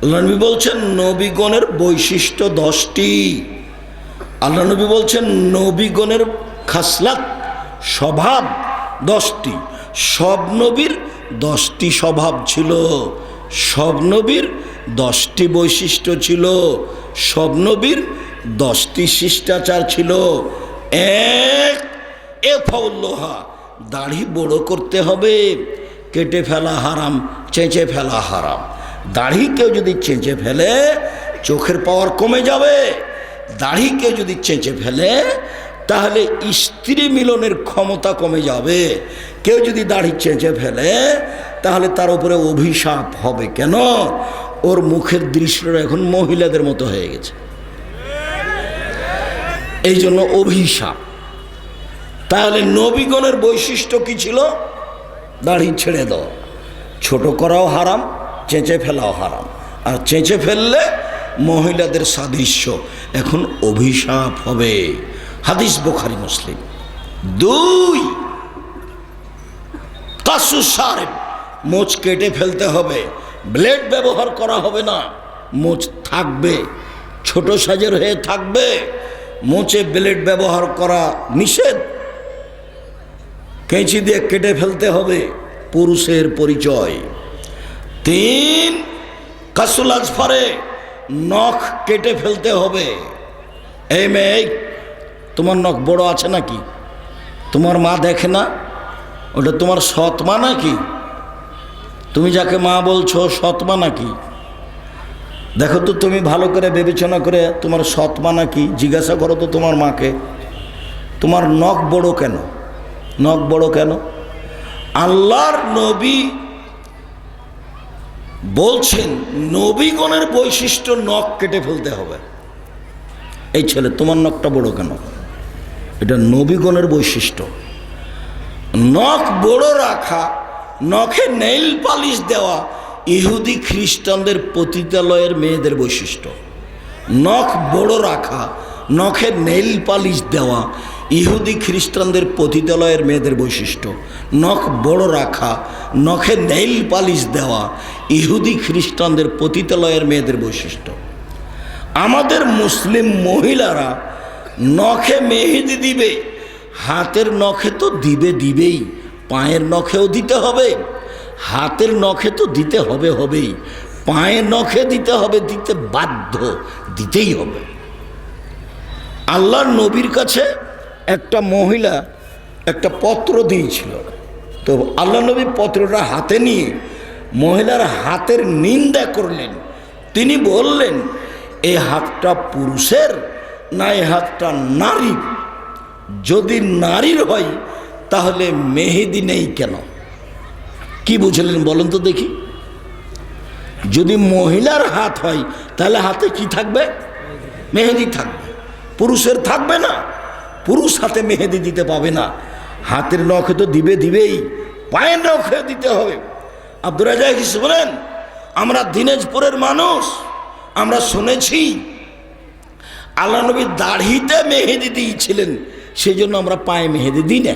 আল্লাহ নবী বলছেন নবীগণের বৈশিষ্ট্য 10টি। আল্লাহ নবী বলছেন নবীগণের খাসলাত স্বভাব 10টি। সব নবীর 10টি স্বভাব ছিল, সব নবীর 10টি বৈশিষ্ট্য ছিল, সব নবীর 10টি শিষ্টাচার ছিল। এক, এফাউল্লোহা, দাড়ি বড় করতে হবে, কেটে ফেলা হারাম, চেঁচে ফেলা হারাম। দাড়ি কেউ যদি চেঁচে ফেলে চোখের পাওয়ার কমে যাবে। দাড়ি কেউ যদি চেঁচে ফেলে তাহলে স্ত্রী মিলনের ক্ষমতা কমে যাবে। কেউ যদি দাড়ি চেঁচে ফেলে তাহলে তার উপরে অভিশাপ হবে। কেন? ওর মুখের দৃশ্যটা এখন মহিলাদের মতো হয়ে গেছে, এই জন্য অভিশাপ। তাহলে নবীগণের বৈশিষ্ট্য কি ছিল? দাড়ি ছেড়ে দাও, ছোট করাও হারাম, চেঁচে ফেলাও হারাম। আর চেঁচে ফেললে মহিলাদের সাদৃশ্য, এখন অভিশাপ হবে। হাদিস বুখারী মুসলিম। 2, কাসুস সারেব, মোচ কেটে ফেলতে হবে, ব্লেড ব্যবহার করা হবে না, মোচ থাকবে, ছোট সাইজের হয়ে থাকবে, মোচে ব্লেড ব্যবহার করা নিষেধ। কেঁচি দিয়ে কেটে ফেলতে হবে, পুরুষের পরিচয়। 3, কাসুল আজফারে, নখ কেটে ফেলতে হবে। এই মেয়ে, তোমার নখ বড় আছে নাকি? তোমার মা দেখে না? ওটা তোমার সৎ মা নাকি? তুমি যাকে মা বলছো সৎ মা নাকি? দেখো তো তুমি ভালো করে বিবেচনা করে, তোমার সৎ মা নাকি জিজ্ঞাসা করো তো তোমার মাকে। তোমার নখ বড় কেন? নখ বড় কেন? আল্লাহর নবী বলছেন নবীগণের বৈশিষ্ট্য নখ কেটে ফেলতে হবে। এই ছেলে, তোমার নখটা বড় কেন? এটা নবীগণের বৈশিষ্ট্য। নখ বড় রাখা, নখে নেইল পালিশ দেওয়া ইহুদি খ্রিস্টানদের পতিতালয়ের মেয়েদের বৈশিষ্ট্য। নখ বড় রাখা, নখে নেইল পালিশ দেওয়া ইহুদি খ্রিস্টানদের পতিতালয়ের মেয়েদের বৈশিষ্ট্য। নখ বড় রাখা, নখে নেইল পালিশ দেওয়া ইহুদি খ্রিস্টানদের পতিতালয়ের মেয়েদের বৈশিষ্ট্য। আমাদের মুসলিম মহিলারা নখে মেহেদি দিবে, হাতের নখে তো দিবেই, পায়ের নখেও দিতে হবে। হাতের নখে তো দিতে হবেই, পায়ের নখে দিতে হবে, দিতে বাধ্য, দিতেই হবে। আল্লাহর নবীর কাছে একটা মহিলা একটা পত্র দিয়েছিল, তো আল্লাহ নবী পত্রটা হাতে নিয়ে মহিলার হাতের নিন্দা করলেন। তিনি বললেন, এই হাতটা পুরুষের না এই হাতটা নারীর? যদি নারীর হয় তাহলে মেহেদি নেই কেন? কি বুঝলেন বলেন তো দেখি? যদি মহিলার হাত হয় তাহলে হাতে কি থাকবে? মেহেদি থাকবে। পুরুষের থাকবে না, পুরুষ হাতে মেহেদি দিতে পাবে না। হাতের নখে তো দিবেই, পায়ের নখে দিতে হবে। আব্দুর রাজ্জাক বলেন, আমরা দিনাজপুরের মানুষ, আমরা শুনেছি আল্লাহ নবী দাড়িতে মেহেদি দিয়েছিলেন, সেই জন্য আমরা পায়ে মেহেদি দিই না।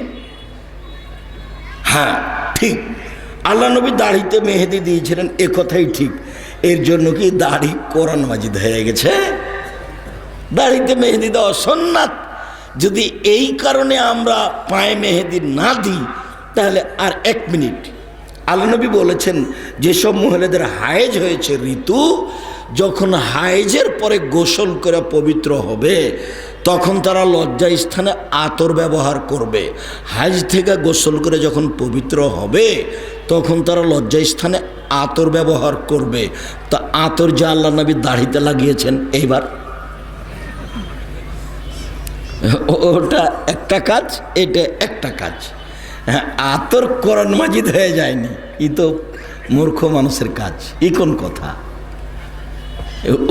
হ্যাঁ ঠিক, আল্লাহ নবী দাড়িতে মেহেদি দিয়েছিলেন, এ কথাই ঠিক। এর জন্য কি দাড়ি কোরআন মাজিদ হয়ে গেছে? দাড়িতে মেহেদি দেওয়া সুন্নাত। যদি এই কারণে আমরা পায়ে মেহেদি না দিই তাহলে আর 1 মিনিট, আল্লাহ নবী বলেছেন যেসব মহিলাদের হায়েজ হয়েছে ঋতু, যখন হায়েজের পরে গোসল করে পবিত্র হবে তখন তারা লজ্জা স্থানে আতর ব্যবহার করবে। হায়েজ থেকে গোসল করে যখন পবিত্র হবে তখন তারা লজ্জা স্থানে আতর ব্যবহার করবে। তা আতর যা আল্লাহ নবী দাড়িতে লাগিয়েছেন, এইবার ওটা একটা কাজ, এটা একটা কাজ। হ্যাঁ, আতর কোরআন মাজিদ হয়ে যায়নি, ই তো মূর্খ মানুষের কাজ। ই কোন কথা?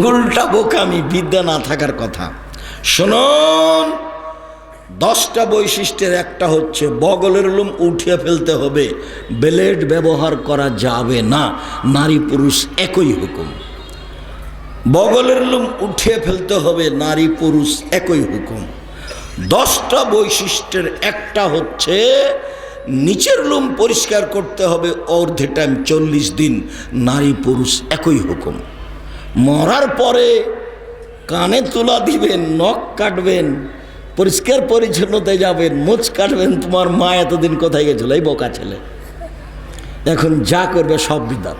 উল্টা বোকামি, বিদ্যা না থাকার কথা। শুনুন, 10টা বৈশিষ্ট্যের একটা হচ্ছে বগলের লোম উঠিয়ে ফেলতে হবে, ব্লেড ব্যবহার করা যাবে না, নারী পুরুষ একই হুকুম। বগলের লোম উঠিয়ে ফেলতে হবে, নারী পুরুষ একই হুকুম। 10টা বৈশিষ্ট্যের একটা হচ্ছে নিচের লোম পরিষ্কার করতে হবে অর্ধে টাইম 40 দিন, নারী পুরুষ একই হুকুম। মরার পরে কানে তুলা দিবেন, নখ কাটবেন, পরিষ্কার পরিচ্ছন্নতায় যাবেন, মোচ কাটবেন, তোমার মা এতদিন কোথায় গেছিল, এই বোকা ছেলে। এখন যা করবে সব বিদাত।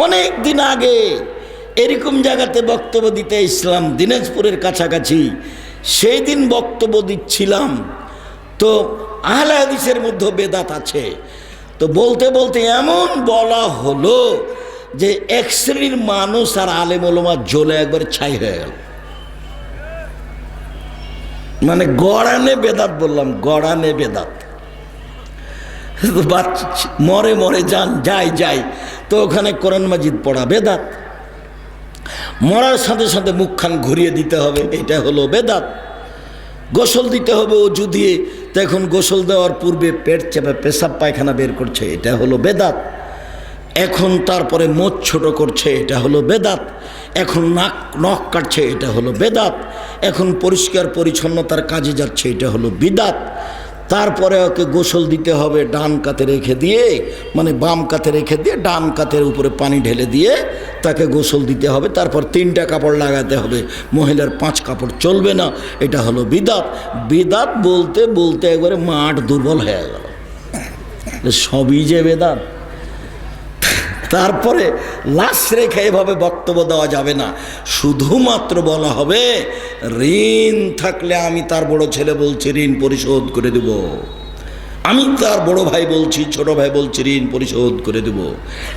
অনেক দিন আগে এরকম জায়গাতে বক্তব্য দিতে ইসলাম, দিনাজপুরের কাছাকাছি, সেই দিন বক্তব্য দিচ্ছিলাম। তো আহলে হাদিসের মধ্যে বেদাত আছে। তো বলতে বলতে এমন বলা হলো যে এক শ্রেণীর মানুষ আর আলেম ওলামা জ্বলে একবার ছাই হয়ে গেল। মানে গড়ানে বেদাত বললাম, গড়ানে বেদাত। মরে মরে যান, যাই তো ওখানে কোরআন মাজিদ পড়া বেদাত। মরার সাথে সাথে মুখখান ঘুরিয়ে দিতে হবে, এটা হলো বেদাত। গোসল দিতে হবে অজু দিয়ে, তো এখন গোসল দেওয়ার পূর্বে পেট চেপে পেশাব পায়খানা বের করছে, এটা হলো বেদাত। এখন তারপরে মোচ ছোট করছে, এটা হলো বেদাত। এখন নখ কাটছে, এটা হলো বেদাত। এখন পরিষ্কার পরিচ্ছন্নতার কাজে যাচ্ছে, এটা হলো বিদাত। তারপরে ওকে গোসল দিতে হবে ডান কাতে রেখে দিয়ে, মানে বাম কাতে রেখে দিয়ে ডান কাতের উপরে পানি ঢেলে দিয়ে তাকে গোসল দিতে হবে। তারপর 3টা কাপড় লাগাতে হবে, মহিলার 5 কাপড় চলবে না, এটা হলো বিদাত। বিদাত বলতে বলতে একবারে মাঠ দুর্বল হয়ে গেল, সবই যে বেদাত। তারপরে লাশ রেখে এভাবে বক্তব্য দেওয়া যাবে না, শুধুমাত্র বলা হবে ঋণ থাকলে আমি তার বড় ছেলে বলছি ঋণ পরিশোধ করে দেব, আমি তার বড় ভাই বলছি, ছোট ভাই বলছি ঋণ পরিশোধ করে দেব,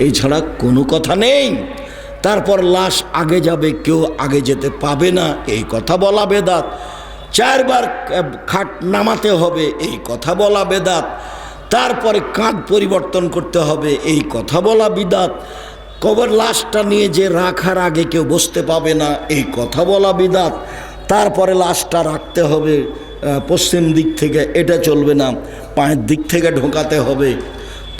এই ছাড়া কোনো কথা নেই। তারপর লাশ আগে যাবে, কেউ আগে যেতে পাবে না, এই কথা বলা বেদাত। 4 বার খাট নামাতে হবে, এই কথা বলা বেদাত। তারপরে কাঁধ পরিবর্তন করতে হবে, এই কথা বলা বিদাত। কবর লাশটা নিয়ে যে রাখার আগে কেউ বসতে পাবে না, এই কথা বলা বিদাত। তারপরে লাশটা রাখতে হবে পশ্চিম দিক থেকে, এটা চলবে না, পায়ের দিক থেকে ঢোকাতে হবে।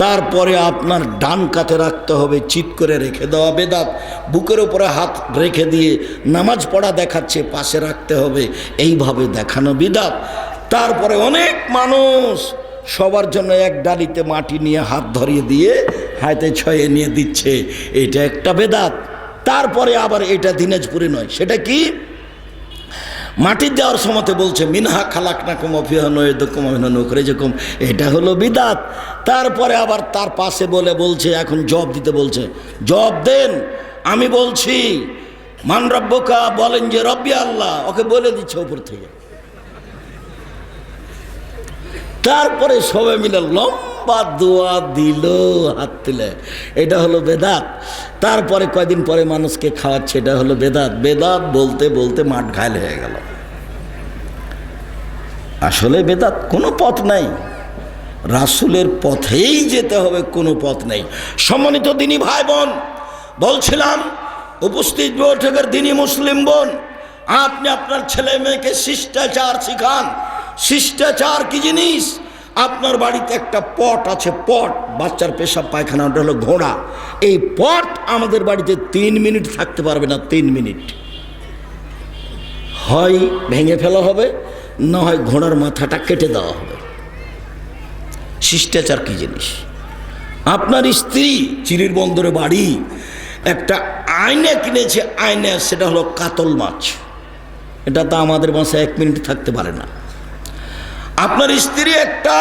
তারপরে আপনার ডান কাতে রাখতে হবে, চিৎ করে রেখে দেওয়া বেদাত। বুকের উপরে হাত রেখে দিয়ে নামাজ পড়া দেখাচ্ছে, পাশে রাখতে হবে, এইভাবে দেখানো বিদাত। তারপরে অনেক মানুষ সবার জন্য এক ডালিতে মাটি নিয়ে হাত ধরিয়ে দিয়ে হাতে ছয়ে নিয়ে দিচ্ছে, এটা একটা বেদাত। তারপরে আবার এটা দিনাজপুরে নয়, সেটা কি মাটি দেওয়ার সময়তে বলছে মিনহা খালাকনাকুম ওয়া ফিহা নুঈদুকুম ওয়া মিনহা নুখরিজুকুম, এটা হলো বিদাত। তারপরে আবার তার পাশে বলছে এখন জবাব দিতে বলছে, জবাব দেন, আমি বলছি মান রব্বুকা, বলেন যে রব্বি আল্লাহ, ওকে বলে দিচ্ছে উপর থেকে। তারপরে সবাই মিলে লম্বা দোয়া দিল হাত তুলে, এটা হলো বেদাত। তারপরে কয়দিন পরে মানুষকে খাওয়াচ্ছে, এটা হলো বেদাত। বেদাত বলতে বলতে মাঠ ঘায়ল হয়ে গেল। আসলে বেদাত কোনো পথ নাই, রাসূলের পথেই যেতে হবে, কোনো পথ নেই। সম্মানিত দিনী ভাই বোন, বলছিলাম উপস্থিত বৈঠকের দিনী মুসলিম বোন, আপনি আপনার ছেলে মেয়েকে শিষ্টাচার শিখান। শিষ্টাচার কি জিনিস? আপনার বাড়িতে একটা পট আছে, পট, বাচ্চার পেশাব পায়খানা, ওটা হলো ঘোড়া। এই পট আমাদের বাড়িতে 3 মিনিট থাকতে পারবে না, 3 মিনিট। হয় ভেঙে ফেলা হবে, না হয় ঘোড়ার মাথাটা কেটে দেওয়া হবে। শিষ্টাচার কি জিনিস? আপনার স্ত্রী চিরির বন্দরে বাড়ি, একটা আয়না কিনেছে, আয়না, সেটা হলো কাতল মাছ, এটা তো আমাদের বাসায় 1 মিনিট থাকতে পারে না। আপনার স্ত্রী একটা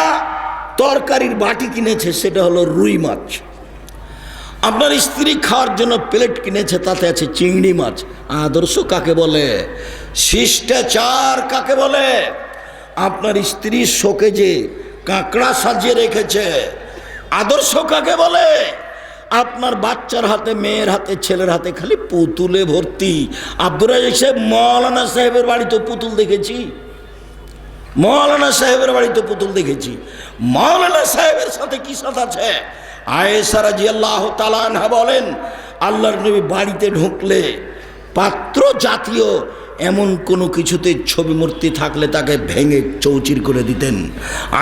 তরকারির বাটি কিনেছে, সেটা হলো রুই মাছ। আপনার স্ত্রী খাওয়ার জন্য প্লেট কিনেছে, তাতে আছে চিংড়ি মাছ। আদর্শ কাকে বলে? শিষ্টাচার কাকে বলে? আপনার স্ত্রী শোকেজে কাঁকড়া সাজিয়ে রেখেছে, আদর্শ কাকে বলে? আপনার বাচ্চার হাতে, মেয়ের হাতে, ছেলের হাতে খালি পুতুলে ভর্তি। আব্দুর রাজ্জাক সাহেব, মৌলানা সাহেবের বাড়িতে পুতুল দেখেছি, মৌলানা সাহেবের বাড়িতে পুতুল দেখেছি। মৌলানা সাহেবের সাথে কি সাথ আছে? আয়েশা রাদিয়াল্লাহু তাআলা আনহা বলেন, আল্লাহর নবী বাড়িতে ঢুকলে পাত্র জাতীয় এমন কোনো কিছুতে ছবি মূর্তি থাকলে তাকে ভেঙে চৌচির করে দিতেন।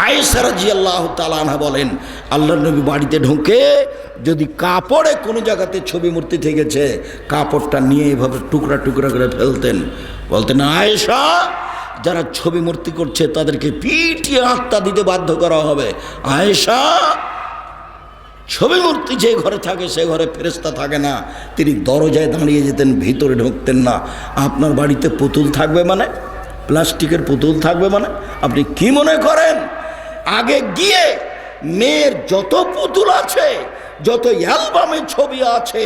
আয়েশা রাদিয়াল্লাহু তাআলা আনহা বলেন, আল্লাহর নবী বাড়িতে ঢুকে যদি কাপড়ে কোনো জায়গাতে ছবি মূর্তি থেকেছে, কাপড়টা নিয়ে এভাবে টুকরা টুকরা করে ফেলতেন। বলতেন, আয়েশা, যারা ছবি মূর্তি করছে তাদেরকে পিটিয়ে আত্মা দিতে বাধ্য করা হবে। আয়েশা, ছবি মূর্তি যে ঘরে থাকে সে ঘরে ফেরেশতা থাকে না, তিনি দরজায় দাঁড়িয়ে যেতেন, ভিতরে ঢুকতেন না। আপনার বাড়িতে পুতুল থাকবে মানে, প্লাস্টিকের পুতুল থাকবে মানে, আপনি কি মনে করেন আগে গিয়ে মেয়ের যত পুতুল আছে, যত অ্যালবামে ছবি আছে,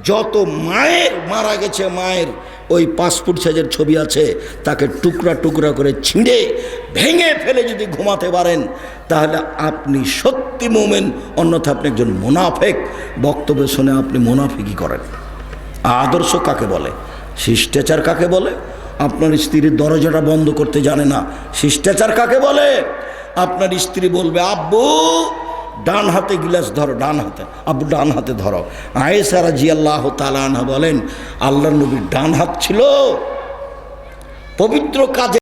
যত মায়ের মারা গেছে মায়ের ওই পাসপোর্ট সাইজের ছবি আছে, তাকে টুকরা টুকরা করে ছিঁড়ে ভেঙে ফেলে যদি ঘুমাতে পারেন তাহলে আপনি সত্যি মুমিন, অন্যথা আপনি একজন মুনাফিক। বক্তব্য শুনে আপনি মুনাফিকই করেন। আদর্শ কাকে বলে, শিষ্টাচার কাকে বলে? আপনার স্ত্রীর দরজাটা বন্ধ করতে জানে না, শিষ্টাচার কাকে বলে? আপনার স্ত্রী বলবে আব্বু ডান হাতে গিলাস ধরো, ডান হাতে, আব্বু ডান হাতে ধরো। আয়েশা রাদিয়াল্লাহু তাআলা আনহা বলেন আল্লাহর নবীর ডান হাত ছিল পবিত্র কাজে